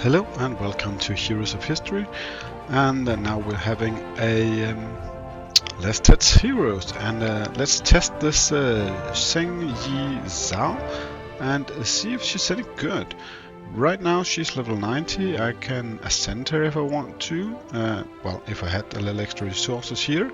Hello and welcome to Heroes of History, and now we're having a let's test heroes, and let's test this Zheng Yi Sao and see if she's any good. Right now she's level 90. I can ascend her if I want to, well, if I had a little extra resources here.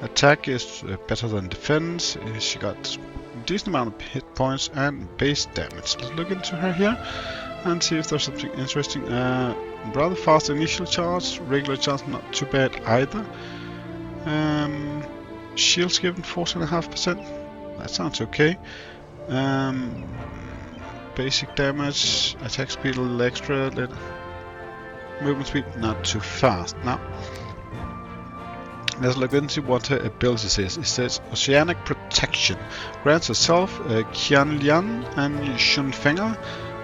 Attack is better than defense. She got a decent amount of hit points and base damage. Let's look into her here and see if there's something interesting. Rather fast initial charge, regular charge not too bad either. Shields given 14.5%, that sounds okay. Basic damage, attack speed a little extra, movement speed not too fast. Now, let's look into what her abilities is. It says Oceanic Protection, grants herself Qianlian and Shunfenga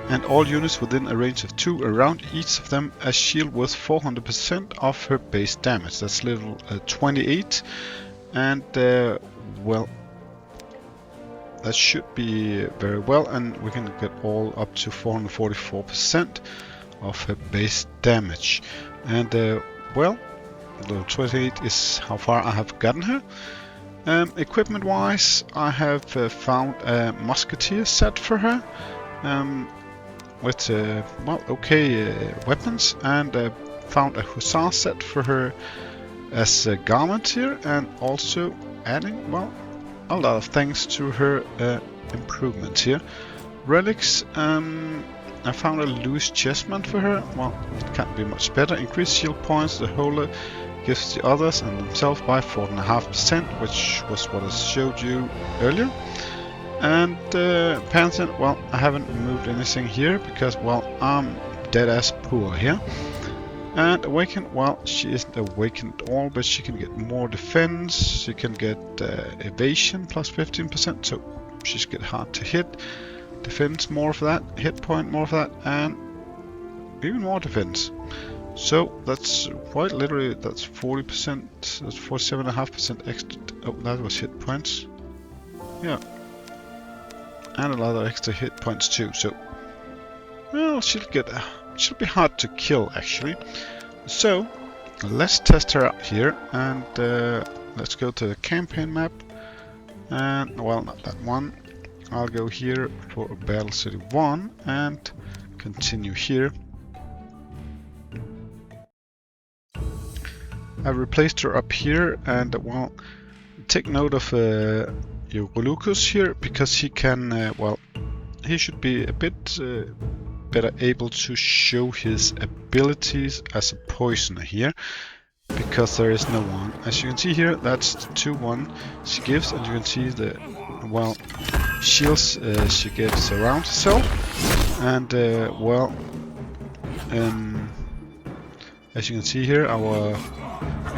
and all units within a range of 2 around each of them a shield with 400% of her base damage. That's level 28, and well, that should be very well, and we can get all up to 444% of her base damage. And well, level 28 is how far I have gotten her. Equipment wise, I have found a musketeer set for her. With well, okay weapons, and found a hussar set for her as a garment here, and also adding, well, a lot of things to her improvements here. Relics, I found a loose chestman for her. Well, it can't be much better. Increased shield points, the holder gives the others and themselves by 4.5%, which was what I showed you earlier. And Pantheon, well, I haven't moved anything here because, well, I'm dead ass poor here. And Awakened, well, she isn't awakened at all, but she can get more defense, she can get evasion plus 15%, so she's get hard to hit. Defense more for that, hit point more for that, and even more defense. So that's quite literally, that's 40%, that's 47.5% extra. Oh, that was hit points. Yeah. And a lot of extra hit points too, so well, she'll be hard to kill actually. So let's test her out here, and let's go to the campaign map, and well, not that one. I'll go here for Battle City 1 and continue here. I've replaced her up here, and well, take note of Eurolucus here, because he can, well, he should be a bit better able to show his abilities as a poisoner here, because there is no one. As you can see here, that's the 2-1 she gives, and you can see the, well, shields she gives around herself, and well, as you can see here, our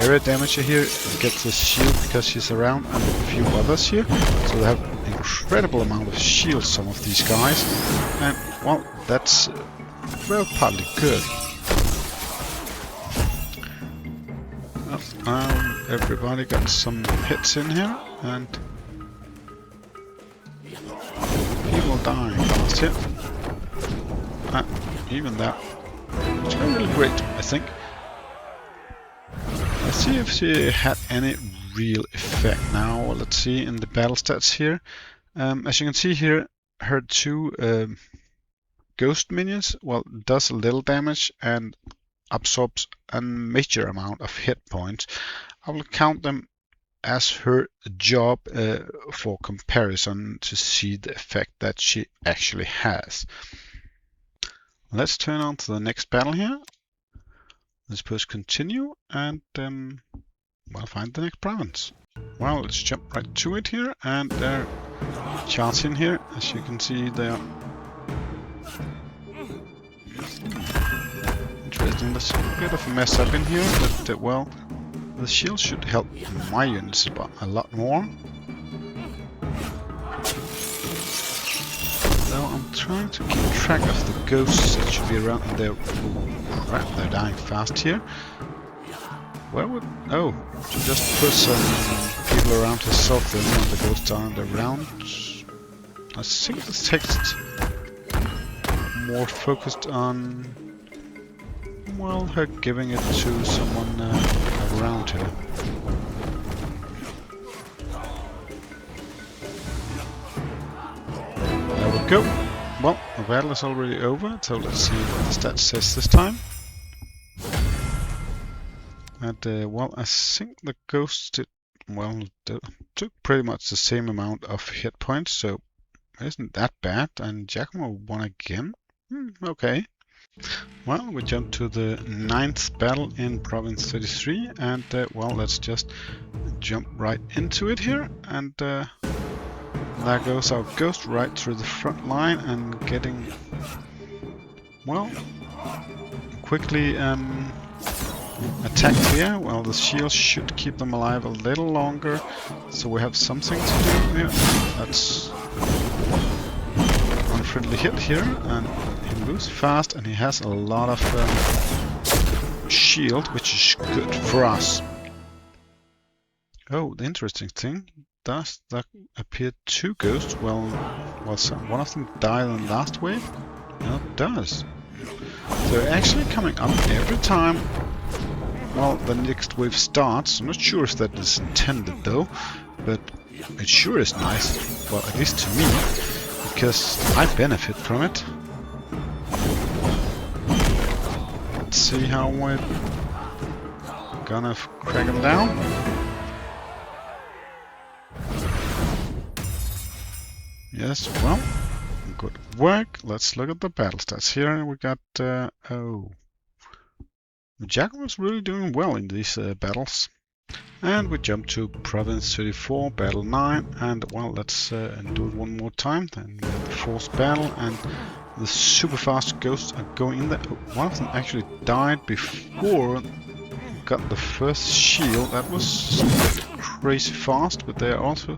area damager here gets the shield because she's around, and a few others here, so they have an incredible amount of shields, some of these guys, and well, that's well, partly good. Well, everybody got some hits in here, and people dying fast here. Even that, it's going really great, I think. Let's see if she had any real effect now. Let's see in the battle stats here. As you can see here, her 2 ghost minions, well, does a little damage and absorbs a major amount of hit points. I will count them as her job for comparison to see the effect that she actually has. Let's turn on to the next battle here. Let's push continue, and we'll find the next province. Well, let's jump right to it here, and there are charts in here. As you can see, they are interesting. There's a bit of a mess up in here, but well, the shield should help my units a lot more. So I'm trying to keep track of the ghosts that should be around there. Crap, they're dying fast here. Where would... oh, to just put some people around herself then when the ghosts aren't around. I think the text more focused on well, her giving it to someone around her. There we go. Well, the battle is already over, so let's see what the stat says this time. And, well, I think the ghost did, well, took pretty much the same amount of hit points, so it isn't that bad. And Giacomo won again. Okay. Well, we jump to the 9th battle in Province 33, and, well, let's just jump right into it here. And there goes our ghost right through the front line and getting, well, quickly attacked here. Well, the shield should keep them alive a little longer, so we have something to do here. That's unfriendly hit here, and he moves fast, and he has a lot of shield, which is good for us. Oh, the interesting thing, does that appear 2 ghosts? Well, one of them died in the last wave? No, it does. So they're actually coming up every time, well, the next wave starts. I'm not sure if that is intended though, but it sure is nice, well, at least to me, because I benefit from it. Let's see how we're gonna crack them down. Yes, well, good work. Let's look at the battle stats here. We got, oh, Giacomo's really doing well in these battles. And we jump to Province 34, Battle 9, and, well, let's do it one more time. Then we have the 4th battle, and the super fast ghosts are going in there. Oh, one of them actually died before we got the first shield. That was crazy fast, but they are also,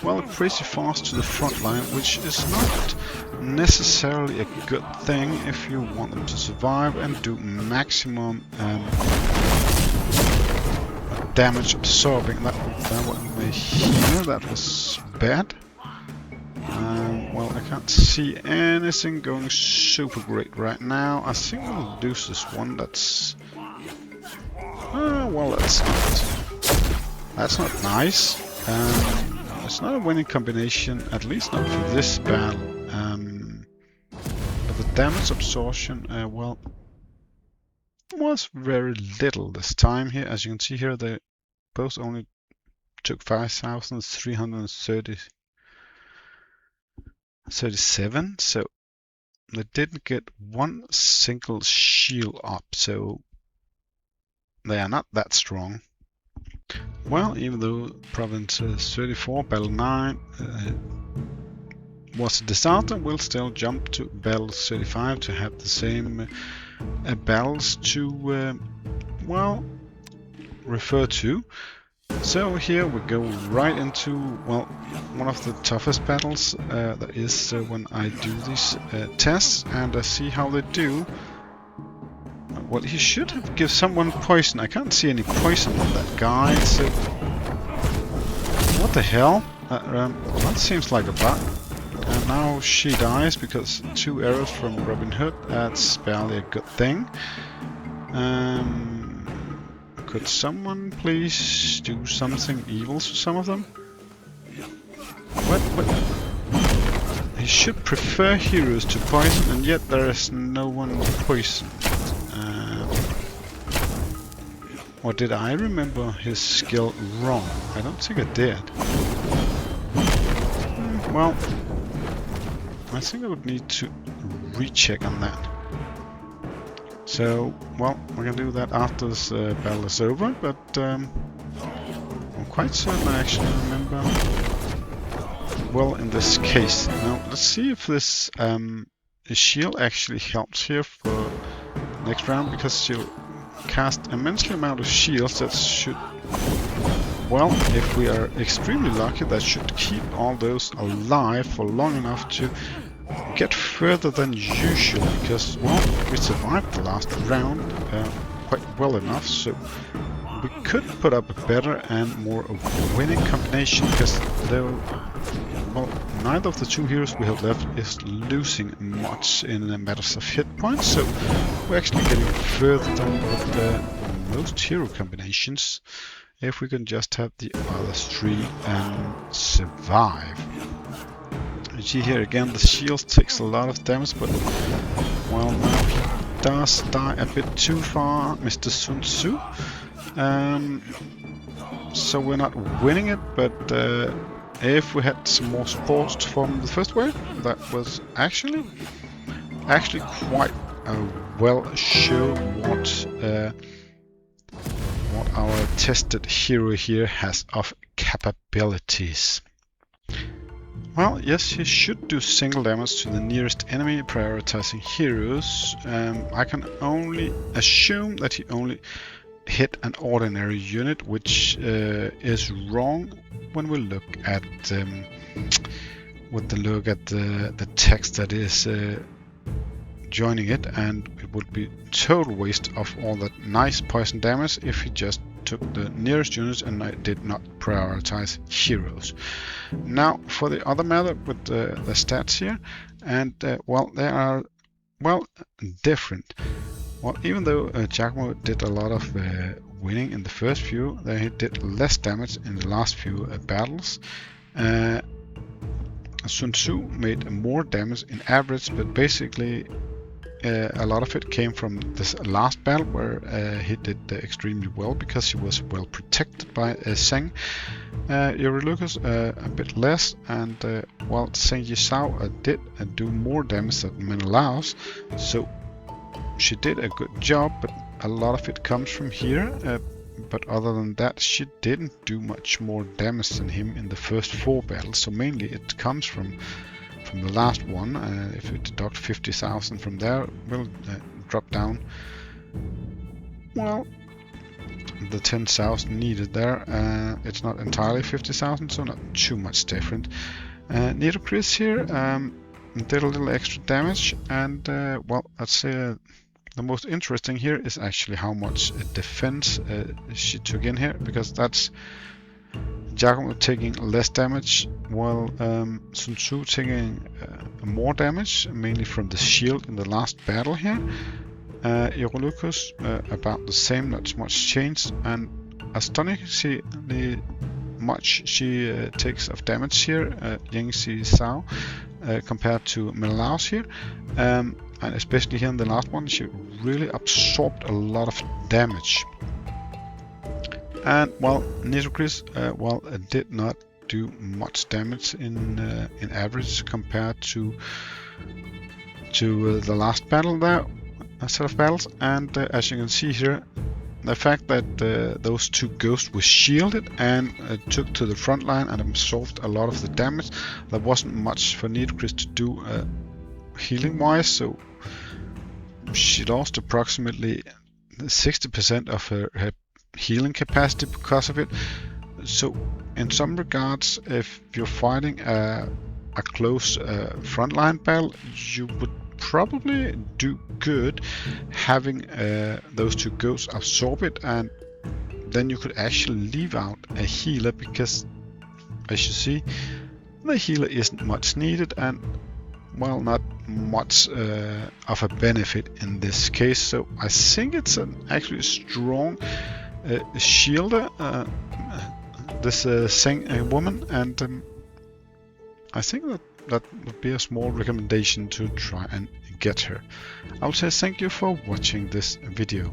well, crazy fast to the front line, which is not necessarily a good thing if you want them to survive and do maximum damage absorbing. That one here, that was bad. Well, I can't see anything going super great right now. I think we'll lose this one. That's well, that's not nice. It's not a winning combination, at least not for this battle. But the damage absorption, well, was very little this time here. As you can see here, they both only took 5,337, so they didn't get one single shield up, so they are not that strong. Well, even though Province 34, Battle 9 was a disaster, we'll still jump to Battle 35 to have the same battles to, well, refer to. So here we go right into, well, one of the toughest battles that is when I do these tests, and I see how they do. Well, he should have given someone poison. I can't see any poison on that guy, so... What the hell? That seems like a bug. And now she dies because 2 arrows from Robin Hood. That's barely a good thing. Could someone please do something evil to some of them? What? He should prefer heroes to poison, and yet there is no one poisoned. Or did I remember his skill wrong? I don't think I did. Well, I think I would need to recheck on that. So, well, we're gonna do that after this battle is over, but I'm quite certain I actually remember well in this case. Now, let's see if this shield actually helps here for next round, because she'll cast immensely amount of shields that should, well, if we are extremely lucky, that should keep all those alive for long enough to get further than usual, because, well, we survived the last round quite well enough, so we could put up a better and more winning combination, because though, well, neither of the 2 heroes we have left is losing much in matters of hit points, so we're actually getting further down with most hero combinations. If we can just have the other three and survive. You see here again, the shield takes a lot of damage, but well, now he does die a bit too far, Mr. Sun Tzu. So we're not winning it, but if we had some more support from the first wave, that was actually quite well show what our tested hero here has of capabilities. Well, yes, he should do single damage to the nearest enemy, prioritizing heroes. I can only assume that he only hit an ordinary unit, which is wrong when we look at the text that is joining it, and it would be total waste of all that nice poison damage if he just took the nearest units and I did not prioritize heroes. Now for the other method with the stats here, and well, they are different. Well, even though Giacomo did a lot of winning in the first few, he did less damage in the last few battles. Sun Tzu made more damage in average, but basically a lot of it came from this last battle where he did extremely well because he was well protected by Zheng. Eurylochus a bit less, and well, Zheng Yi Sao did do more damage than Menelaus, so she did a good job, but a lot of it comes from here. But other than that, she didn't do much more damage than him in the first 4 battles, so mainly it comes from the last one. If we deduct 50,000 from there, we'll drop down, well, the 10,000 needed there. It's not entirely 50,000, so not too much different. Nitocris here did a little extra damage, and well, let's say the most interesting here is actually how much defense she took in here, because that's Giacomo taking less damage, while Sun Tzu taking more damage, mainly from the shield in the last battle here. Eurylochus about the same, not much changed, and astonishingly much she takes of damage here, Zheng Yi Sao, compared to Menelaus here. And especially here in the last one, she really absorbed a lot of damage. And well, Nitocris did not do much damage in average compared to the last battle there, a set of battles. And as you can see here, the fact that those 2 ghosts were shielded and took to the front line and absorbed a lot of the damage, there wasn't much for Nitocris to do healing wise, so she lost approximately 60% of her healing capacity because of it. So in some regards, if you're fighting a close frontline battle, you would probably do good having those 2 ghosts absorb it, and then you could actually leave out a healer, because as you see, the healer isn't much needed, and well, not much of a benefit in this case. So I think it's an actually strong shielder, this Zheng woman, and I think that would be a small recommendation to try and get her. I would say thank you for watching this video.